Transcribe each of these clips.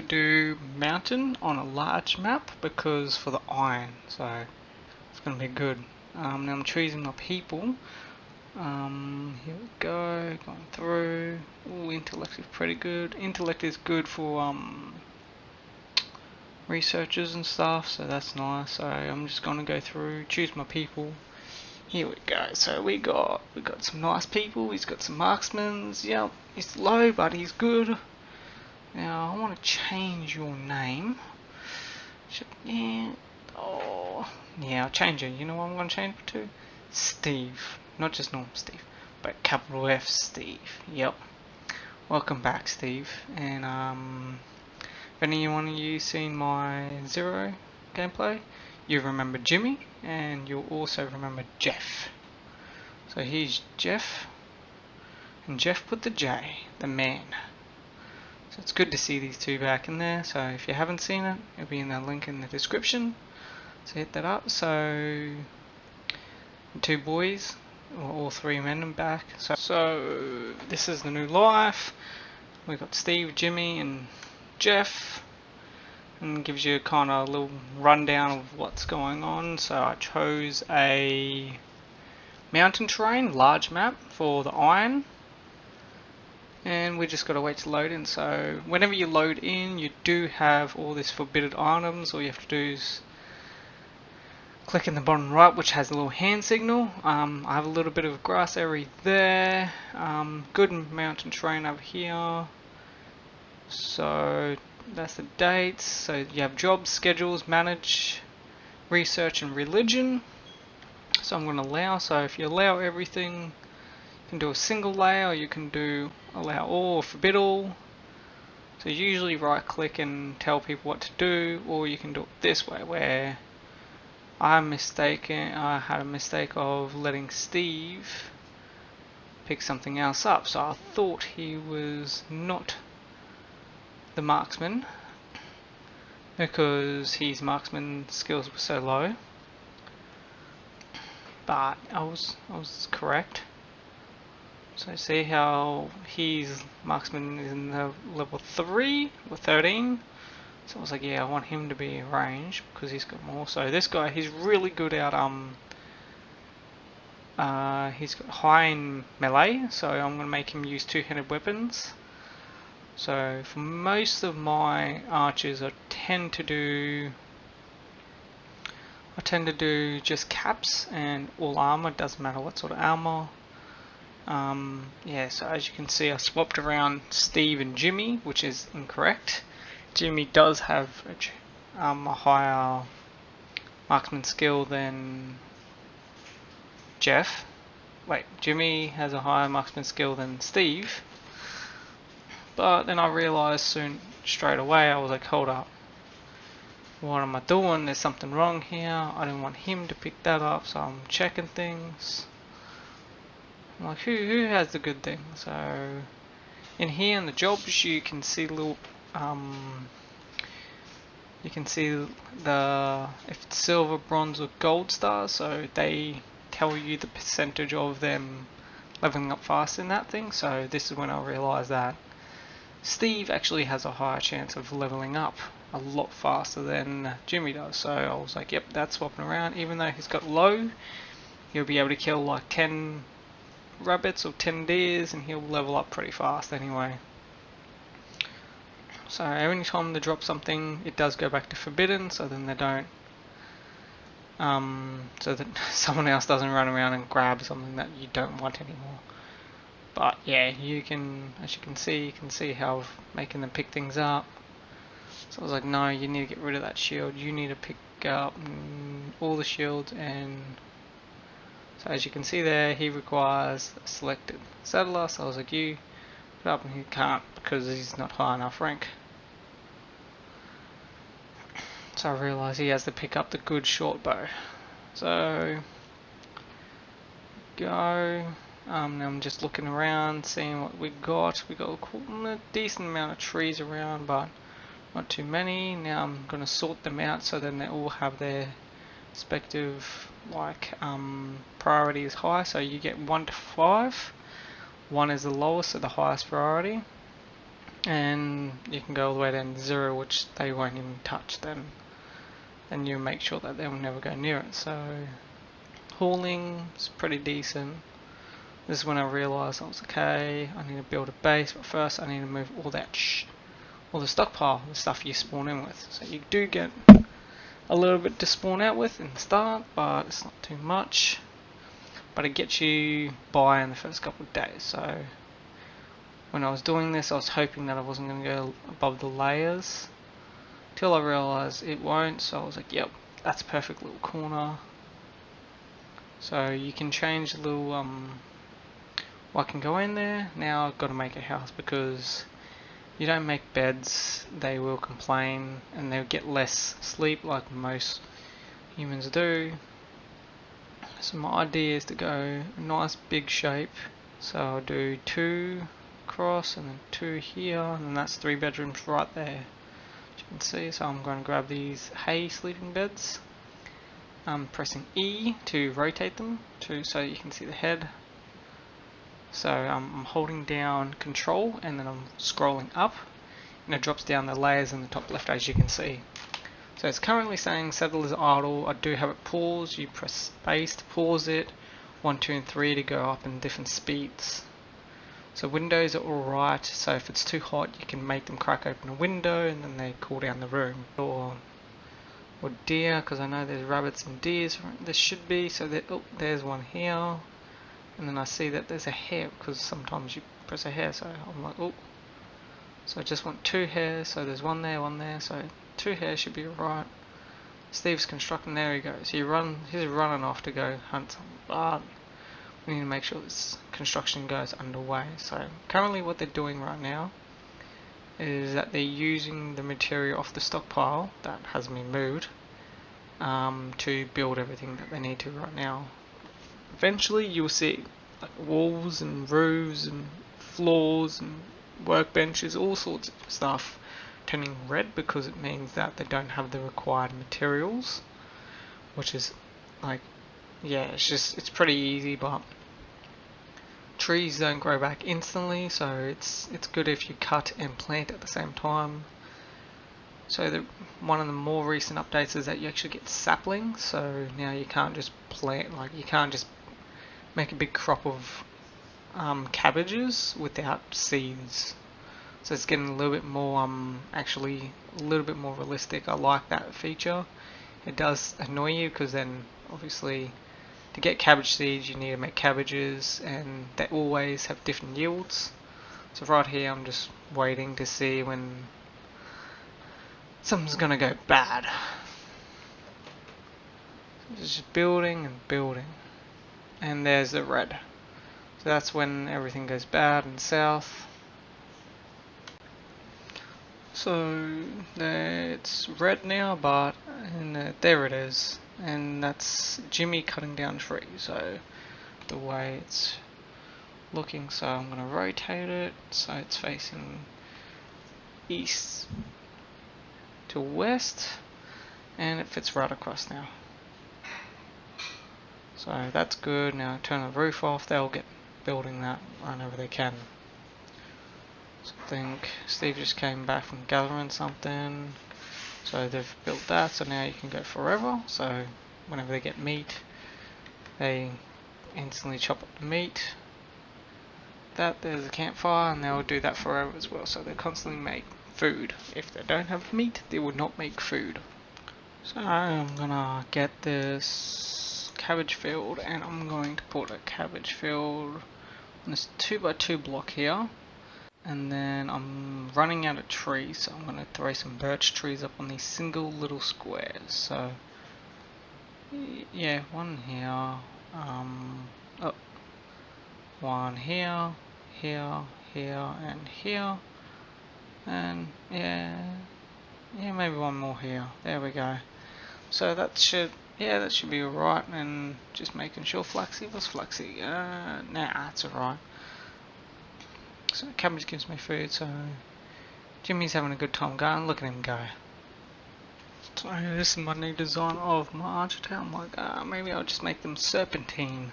do mountain on a large map because for the iron, so it's going to be good. Now I'm choosing my people. Here we go, going through. Ooh, intellect is pretty good. Intellect is good for researchers and stuff, so that's nice. So I'm just going to go through, choose my people. Here we go. So we got some nice people. He's got some marksmen. Yep, he's low, but he's good. Now I want to change your name. Yeah. Oh, yeah. I'll change it. You know what I'm going to change it to? Steve. Not just normal Steve, but capital F Steve. Yep. Welcome back, Steve. And if any one of you seen my Zero gameplay, you remember Jimmy, and you'll also remember Jeff. So here's Jeff, and Jeff put the J, the man. So it's good to see these two back in there. So if you haven't seen it, it'll be in the link in the description. So hit that up. So the two boys, or all three men are back. So this is the new life. We've got Steve, Jimmy, and Jeff. And gives you kind of a little rundown of what's going on. So I chose a mountain terrain, large map for the iron, and we just got to wait to load in. So whenever you load in, you do have all this forbidden items. All you have to do is click in the bottom right, which has a little hand signal. I have a little bit of grass area there. Good mountain terrain over here. So that's the dates. So you have jobs, schedules, manage, research, and religion. So I'm going to allow. So if you allow everything, you can do a single layer, or you can do allow all or forbid all. So usually right click and tell people what to do, or you can do it this way where I had a mistake of letting Steve pick something else up. So I thought he was not the marksman because his marksman skills were so low, but I was correct. So see how his marksman is in the level 3 or 13. So I was like, yeah, I want him to be ranged because he's got more. So this guy, he's really good at he's got high in melee, so I'm gonna make him use two-handed weapons. So for most of my archers, I tend to do just caps and all armor. Doesn't matter what sort of armor. Yeah, so as you can see, I swapped around Steve and Jimmy, which is incorrect. Jimmy does have a higher marksman skill than Jeff. Wait, Jimmy has a higher marksman skill than Steve. But then I realised straight away, I was like, hold up. What am I doing? There's something wrong here. I didn't want him to pick that up, so I'm checking things. I'm like, who has the good thing? So in here in the jobs, you can see little you can see if it's silver, bronze, or gold stars. So they tell you the percentage of them leveling up fast in that thing. So this is when I realised that Steve actually has a higher chance of leveling up a lot faster than Jimmy does. So I was like, yep, that's swapping around. Even though he's got low, he'll be able to kill like 10 rabbits or 10 deers and he'll level up pretty fast anyway. So every time they drop something, it does go back to forbidden, so then they don't so that someone else doesn't run around and grab something that you don't want anymore. But yeah, you can, as you can see how I'm making them pick things up. So I was like, no, you need to get rid of that shield. You need to pick up all the shields. And so as you can see there, he requires a selected settler. So I was like, you put up, and he can't because he's not high enough rank. So I realised he has to pick up the good short bow. So go. Now I'm just looking around, seeing what we got. We got a decent amount of trees around, but not too many. Now I'm going to sort them out so then they all have their respective priority is high. So you get 1 to 5. 1 is the lowest, so the highest priority. and you can go all the way down to 0, which they won't even touch. Then you make sure that they will never go near it. So hauling is pretty decent. This is when I realised I was okay. I need to build a base, but first I need to move all that all the stockpile, the stuff you spawn in with. So you do get a little bit to spawn out with in the start, but it's not too much. But it gets you by in the first couple of days. So when I was doing this, I was hoping that I wasn't going to go above the layers, till I realised it won't. So I was like, yep, that's a perfect little corner. So you can change the little I can go in there. Now I've got to make a house, because you don't make beds, they will complain and they'll get less sleep like most humans do. So my idea is to go a nice big shape. So I'll do 2 across and then 2 here, and that's 3 bedrooms right there, as you can see. So I'm going to grab these hay sleeping beds. I'm pressing E to rotate them so you can see the head. So I'm holding down Control and then I'm scrolling up, and it drops down the layers in the top left, as you can see. So it's currently saying settlers idle. I do have it paused. You press space to pause it, 1, 2 and 3 to go up in different speeds. So windows are alright, so if it's too hot you can make them crack open a window and then they cool down the room. Or deer, because I know there's rabbits and deers. There should be, so there's one here. And then I see that there's a hare, because sometimes you press a hare, so I'm like, oh. So I just want 2 hares, so there's one there, so 2 hares should be alright. Steve's constructing, there he goes. He's running off to go hunt something, but we need to make sure this construction goes underway. So currently what they're doing right now is that they're using the material off the stockpile that has been moved to build everything that they need to right now. Eventually you'll see like walls and roofs and floors and workbenches, all sorts of stuff turning red, because it means that they don't have the required materials, which is like, yeah, it's pretty easy. But trees don't grow back instantly, so it's good if you cut and plant at the same time. So one of the more recent updates is that you actually get saplings, so now you can't just plant, like you can't just make a big crop of cabbages without seeds. So it's getting a little bit more, actually a little bit more realistic. I like that feature. It does annoy you, because then obviously to get cabbage seeds you need to make cabbages, and they always have different yields. So right here I'm just waiting to see when something's gonna go bad. It's just building and building. And there's the red. So that's when everything goes bad and south. So it's red now, but there it is. And that's Jimmy cutting down trees. So the way it's looking, so I'm going to rotate it so it's facing east to west, and it fits right across now. So that's good. Now turn the roof off. They'll get building that whenever they can. So I think Steve just came back from gathering something. So they've built that, so now you can go forever. So whenever they get meat, they instantly chop up the meat. There's a campfire, and they'll do that forever as well. So they constantly make food. If they don't have meat, they would not make food. So I'm gonna get this cabbage field, and I'm going to put a cabbage field on this 2x2 block here. And then I'm running out of trees, so I'm going to throw some birch trees up on these single little squares. So yeah, one here, one here, here, and here, and yeah, maybe one more here. There we go. So that should be alright. And just making sure Flaxy was Flaxy. Nah, it's alright. So cabbage gives me food, so Jimmy's having a good time going. Look at him go. So this is my new design of my archer tower. I'm like, maybe I'll just make them serpentine.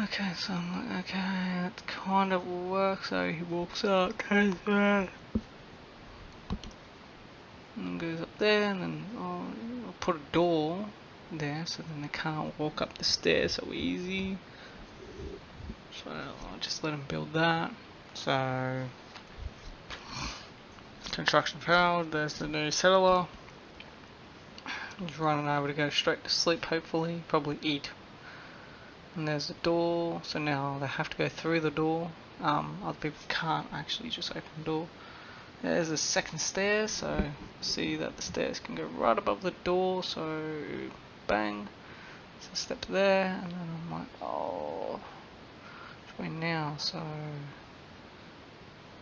Okay, so I'm like, okay, that kind of will work. So he walks out, turns around, and goes up there, and then I'll put a door there so then they can't walk up the stairs so easy. So I'll just let him build that. So construction failed. There's the new settler. He's running over to go straight to sleep, hopefully, probably eat. And there's the door, so now they have to go through the door. Other people can't actually just open the door. There's a second stair, so see that the stairs can go right above the door, so bang. So step there, and then I'm like, oh, which way now? So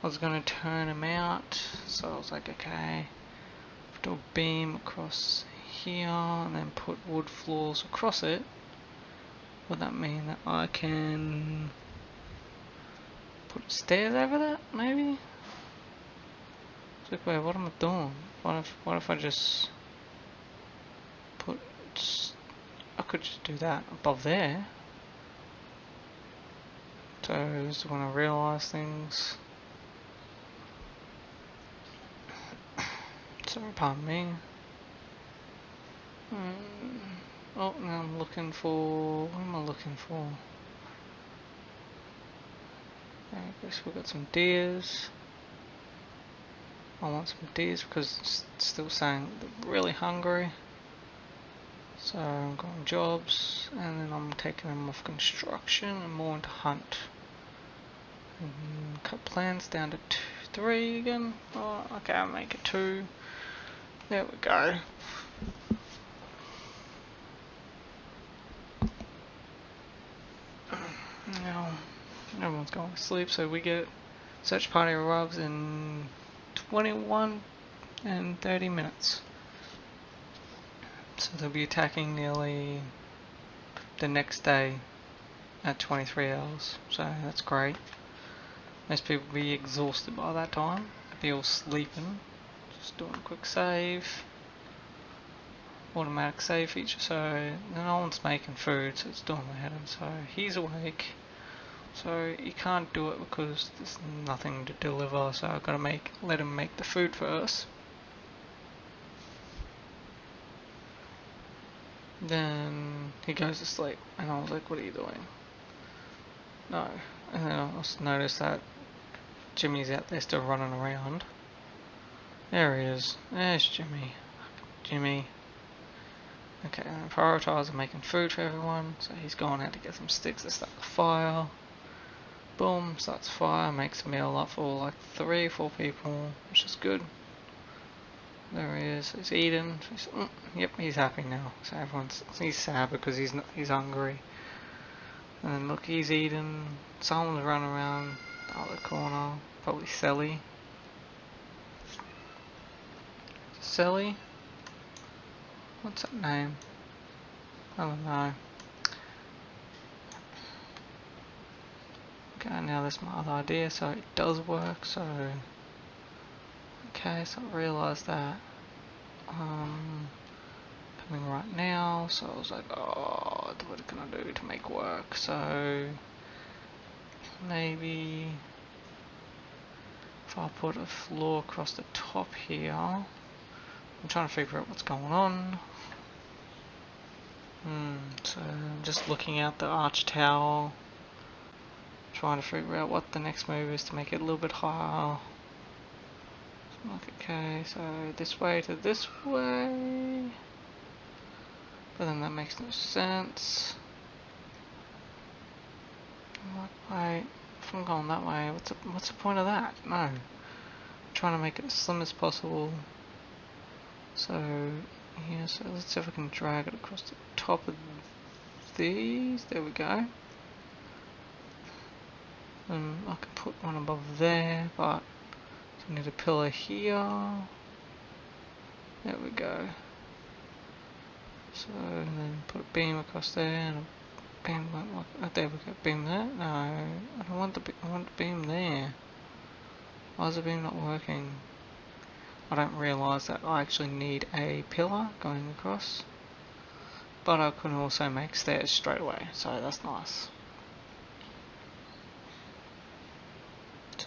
I was gonna turn him out, so I was like, okay, do a beam across here, and then put wood floors across it. Would that mean that I can put stairs over that, maybe? It's like, wait, what am I doing? What if I just put... I could just do that above there. So this is when I realise things. Sorry, pardon me. Oh, now I'm looking for... What am I looking for? I guess we've got some deers. I want some deers because it's still saying they're really hungry. So I'm going jobs, and then I'm taking them off construction and more into hunt. And cut plans down to 3 again. Oh, okay, I'll make it 2. There we go. Now everyone's going to sleep, so we get search party arrives in 21 and 30 minutes. So they'll be attacking nearly the next day at 23 hours. So that's great. Most people will be exhausted by that time. Be all sleeping. Just doing a quick save. Automatic save feature, so no one's making food, so it's doing ahead of him. So he's awake. So he can't do it because there's nothing to deliver, so I've got to let him make the food first. Then he goes to sleep, and I was like, what are you doing? No. And then I also noticed that Jimmy's out there still running around. There he is. There's Jimmy. Jimmy. Okay, and prioritise making food for everyone, so he's gone out to get some sticks to start the fire. Boom, starts a fire, makes a meal up for like 3-4 people, which is good. There he is, he's eating. Yep, he's happy now. So he's sad because he's hungry. And then look, he's eating. Someone's running around the other corner, probably Sally. Sally? What's that name? I don't know. Okay, now that's my other idea, so it does work, so... Okay, so I realised that. Coming right now, so I was like, oh, what can I do to make work? So... Maybe... If I put a floor across the top here... I'm trying to figure out what's going on. So I'm just looking at the arch tower, trying to figure out what the next move is to make it a little bit higher. So like, okay, so this way to this way, but then that makes no sense. Wait, if I'm going that way, what's the point of that? No, I'm trying to make it as slim as possible. So yeah, so let's see if I can drag it across the top of these. There we go. And I can put one above there, but I need a pillar here. There we go. So then put a beam across there and a beam like there we go. Beam there. No, I don't want I want the beam there. Why is the beam not working? I don't realise that I actually need a pillar going across, but I can also make stairs straight away, so that's nice.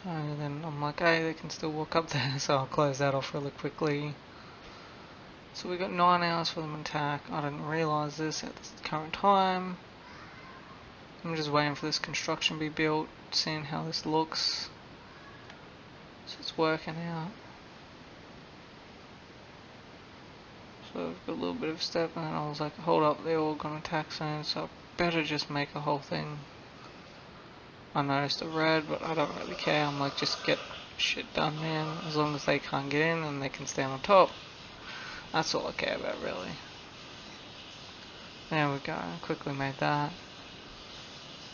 So then I'm like, hey, they can still walk up there, so I'll close that off really quickly. So we got 9 hours for them to attack. I didn't realise this at the current time. I'm just waiting for this construction to be built, seeing how this looks. So it's working out. So I've got a little bit of a step, and then I was like, hold up, they're all gonna attack soon, so I better just make a whole thing. I noticed a red, but I don't really care. I'm like, just get shit done, man. As long as they can't get in and they can stand on top. That's all I care about, really. There we go, quickly made that.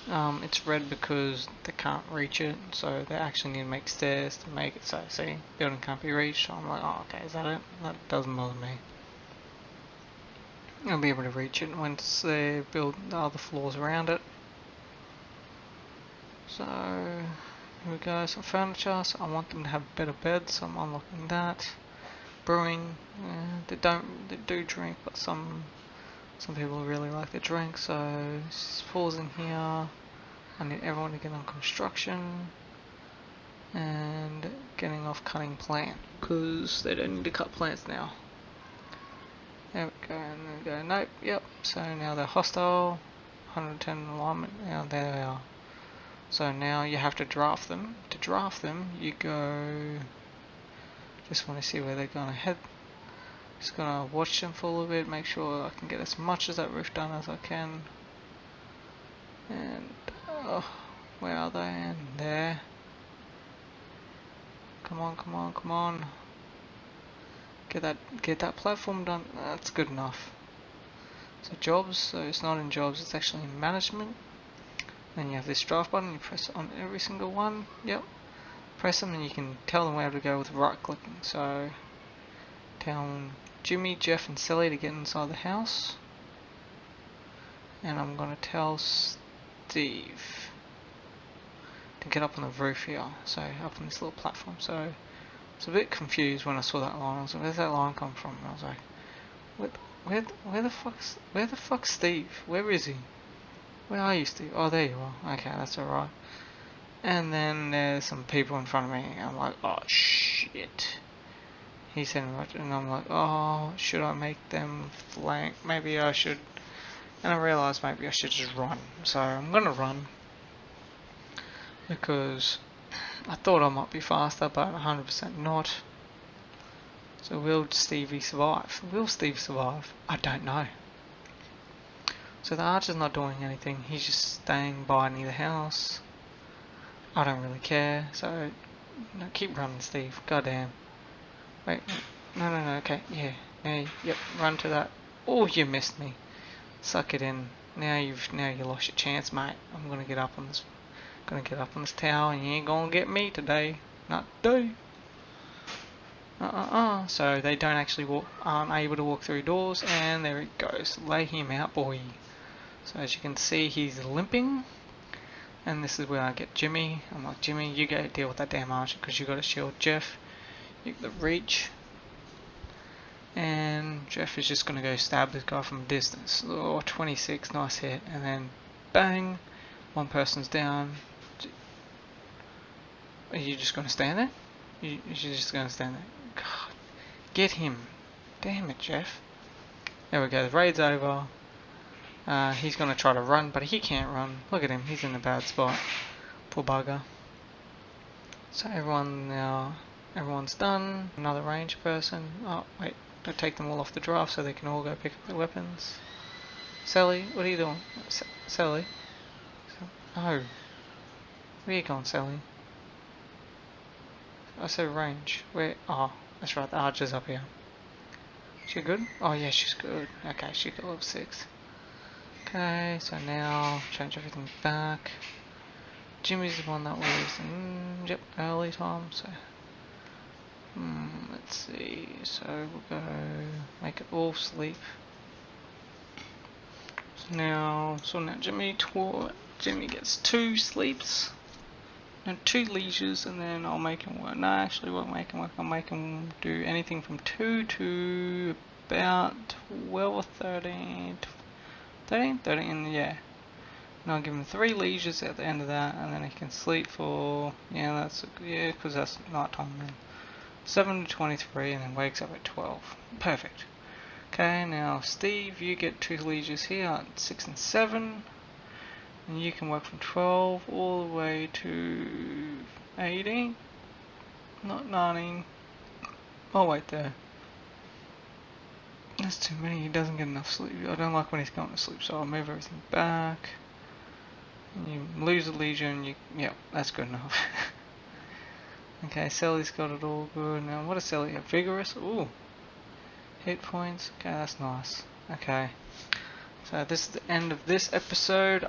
It's red because they can't reach it, so they actually need to make stairs to make it so, see, building can't be reached. So I'm like, oh, okay, is that it? That doesn't bother me. I'll be able to reach it once they build the other floors around it. So, here we go, some furniture, so I want them to have better beds, so I'm unlocking that. Brewing, they do drink, but some people really like the drink, so falls in here. I need everyone to get on construction and getting off cutting plant because they don't need to cut plants now. There we go, and then go, nope, yep. So now they're hostile, 110 alignment, now there they are. So now you have to draft them. To draft them, you go, just want to see where they're going to head. Just gonna watch them for a little bit, make sure I can get as much of that roof done as I can. And where are they? And there. Come on, come on, come on. Get that platform done. That's good enough. So jobs, so it's not in jobs, it's actually in management. Then you have this draft button, you press it on every single one. Yep. Press them and you can tell them where to go with right clicking. So tell Jimmy, Jeff and Sally to get inside the house. And I'm gonna tell Steve to get up on the roof here, so up on this little platform. So I was a bit confused when I saw that line. I was like, where's that line come from? And I was like, where the fuck's Steve? Where is he? Where are you, Steve? Oh, there you are. Okay, that's alright. And then there's some people in front of me. I'm like, oh shit. He's saying right, and I'm like, oh, should I make them flank? Maybe I should. And I realised maybe I should just run. So I'm gonna run. Because I thought I might be faster, but 100% not. So will Stevie survive? Will Steve survive? I don't know. So the archer's not doing anything. He's just staying by near the house. I don't really care. So no, keep running, Steve. Goddamn. Wait. No. Okay. Yeah. Yep. Run to that. Oh, you missed me. Suck it in. Now you lost your chance, mate. I'm gonna get up on this. Tower, and you ain't gonna get me today. Not today. So they don't actually aren't able to walk through doors, and there it goes. Lay him out, boy. So as you can see, he's limping, and this is where I get Jimmy. I'm like, Jimmy, you go deal with that damn archer because you got to shield Jeff. You get the reach, and Jeff is just gonna go stab this guy from a distance. Oh, 26, nice hit, and then bang, one person's down. Are you just gonna stand there? You're just gonna stand there. God, get him! Damn it, Jeff. There we go. The raid's over. He's gonna try to run, but he can't run. Look at him. He's in a bad spot. Poor bugger. So everyone's done. Another range person. Oh wait, don't take them all off the draft so they can all go pick up their weapons. Sally, what are you doing? Sally. No. Where are you going, Sally? I said range. Where? Oh, that's right, the archer's up here. She good? Oh yeah, she's good. Okay, she got level 6. Okay, so now change everything back. Jimmy's the one that was yep, early time, so let's see. So we'll go make it all sleep. So now Jimmy gets 2 sleeps. And 2 leisures, and then I'll make him work. No, actually won't make him work. I'll make him do anything from 2 to about 12 or 13. 13, yeah. And I'll give him 3 leisures at the end of that, and then he can sleep for, because that's night time then. 7 to 23, and then wakes up at 12. Perfect. Okay, now Steve, you get 2 leisures here at 6 and 7, and you can work from 12 all the way to 18. Not 19. Oh wait, there. That's too many. He doesn't get enough sleep. I don't like when he's going to sleep, so I'll move everything back. You lose a legion. Yep, that's good enough. Okay, Sally's got it all good. Now, what does Sally have? Vigorous? Ooh. Hit points. Okay, that's nice. Okay. So this is the end of this episode.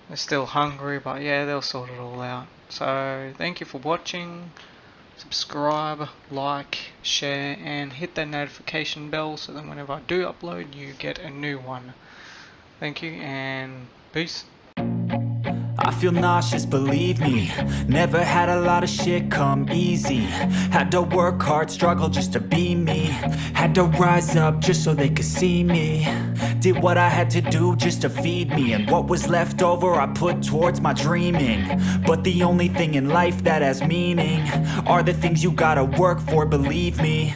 They're still hungry, but yeah, they'll sort it all out. So, thank you for watching. Subscribe, like, share, and hit that notification bell so that whenever I do upload, you get a new one. Thank you, and peace. I feel nauseous, believe me. Never had a lot of shit come easy. Had to work hard, struggle just to be me. Had to rise up just so they could see me. Did what I had to do just to feed me. And what was left over I put towards my dreaming. But the only thing in life that has meaning are the things you gotta work for, believe me.